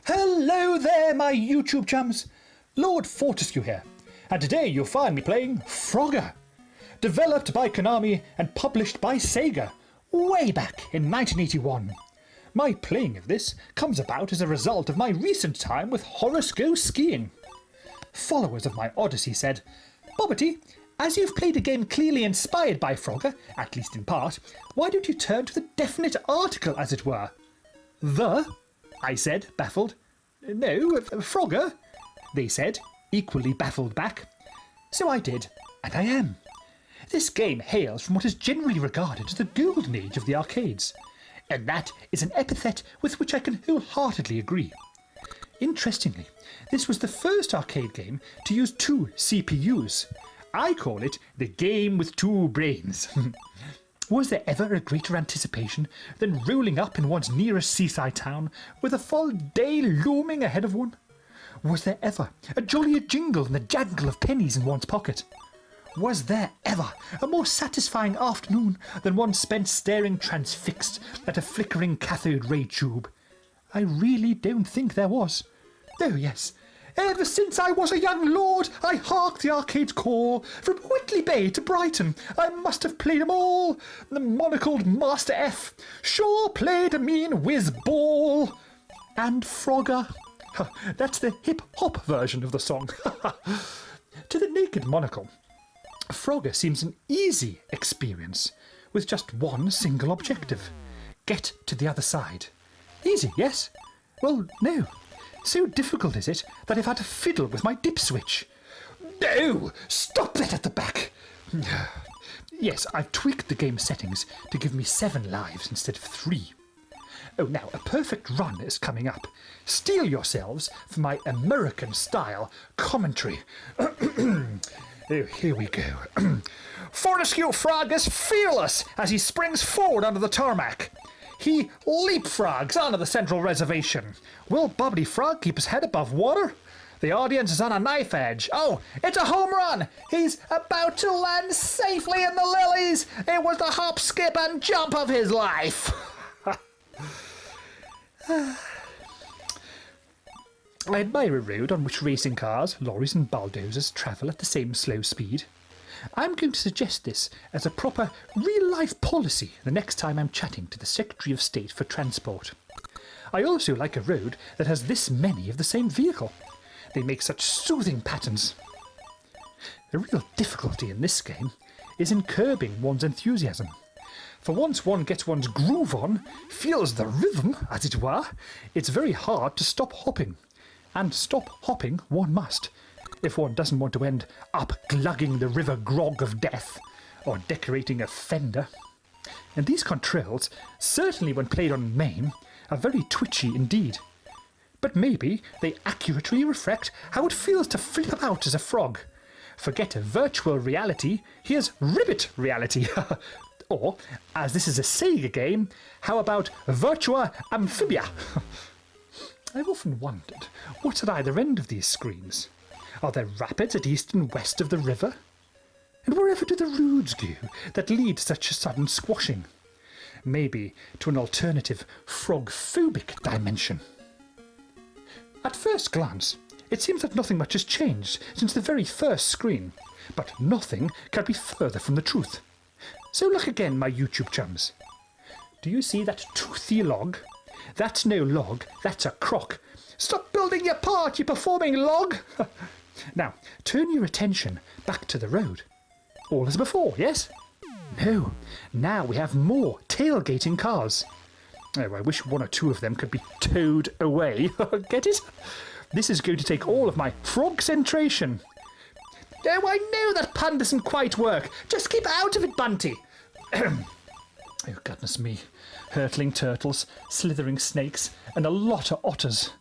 Hello there, my YouTube chums. Lord Fortescue here, and today you'll find me playing Frogger. Developed by Konami and published by Sega, way back in 1981. My playing of this comes about as a result of my recent time with Horace Goes skiing. Followers of my Odyssey said, "Bobbety, as you've played a game clearly inspired by Frogger, at least in part, why don't you turn to the definite article, as it were?" "The?" I said, baffled. "No, Frogger," they said, equally baffled back. So I did, and I am. This game hails from what is generally regarded as the golden age of the arcades, and that is an epithet with which I can wholeheartedly agree. Interestingly, this was the first arcade game to use 2 CPUs. I call it the game with 2 brains. Was there ever a greater anticipation than rolling up in one's nearest seaside town with a full day looming ahead of one? Was there ever a jollier jingle than the jangle of pennies in one's pocket? Was there ever a more satisfying afternoon than one spent staring transfixed at a flickering cathode-ray tube? I really don't think there was. Oh yes, ever since I was a young lord, I harked the arcade's call. From Whitley Bay to Brighton, I must have played 'em all. The monocled Master F sure played a mean Wizzball and Frogger. That's the hip-hop version of the song. To the naked monocle, Frogger seems an easy experience, with just one single objective. Get to the other side. Easy, yes? Well, no. So difficult is it that I've had to fiddle with my dip switch. No! Stop that at the back! Yes, I've tweaked the game settings to give me 7 lives instead of 3. Oh, now, a perfect run is coming up. Steel yourselves for my American-style commentary. Oh, here we go. Fortescue Frog is fearless as he springs forward onto the tarmac. He leapfrogs onto the central reservation. Will Bobbety Frog keep his head above water? The audience is on a knife edge. Oh, it's a home run! He's about to land safely in the lilies! It was the hop, skip, and jump of his life! I admire a road on which racing cars, lorries and bulldozers travel at the same slow speed. I'm going to suggest this as a proper real-life policy the next time I'm chatting to the Secretary of State for Transport. I also like a road that has this many of the same vehicle. They make such soothing patterns. The real difficulty in this game is in curbing one's enthusiasm. For once one gets one's groove on, feels the rhythm, as it were, it's very hard to stop hopping. And stop hopping one must, if one doesn't want to end up glugging the river grog of death, or decorating a fender. And these controls, certainly when played on main, are very twitchy indeed. But maybe they accurately reflect how it feels to flip about as a frog. Forget virtual reality, here's ribbit reality. Or, as this is a Sega game, how about Virtua Amphibia? I've often wondered what's at either end of these screens. Are there rapids at east and west of the river? And wherever do the roads go that lead to such a sudden squashing? Maybe to an alternative frog-phobic dimension. At first glance, it seems that nothing much has changed since the very first screen, but nothing can be further from the truth. So look again, my YouTube chums. Do you see that toothy log? That's no log, that's a crock. Stop building your part, you performing log! Now, turn your attention back to the road. All as before, yes? No, now we have more tailgating cars. Oh, I wish 1 or 2 of them could be towed away. Get it? This is going to take all of my frog-centration. Oh, I know that pun doesn't quite work. Just keep out of it, Bunty. Oh, goodness me. Hurtling turtles, slithering snakes, and a lot of otters.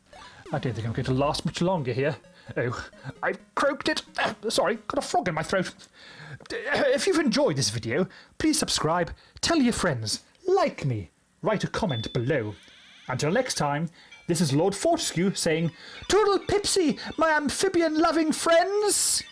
I don't think I'm going to last much longer here. Oh, I've croaked it. Sorry, got a frog in my throat. If you've enjoyed this video, please subscribe, tell your friends, like me, write a comment below. Until next time, this is Lord Fortescue saying, "Toodle Pipsy, my amphibian-loving friends!"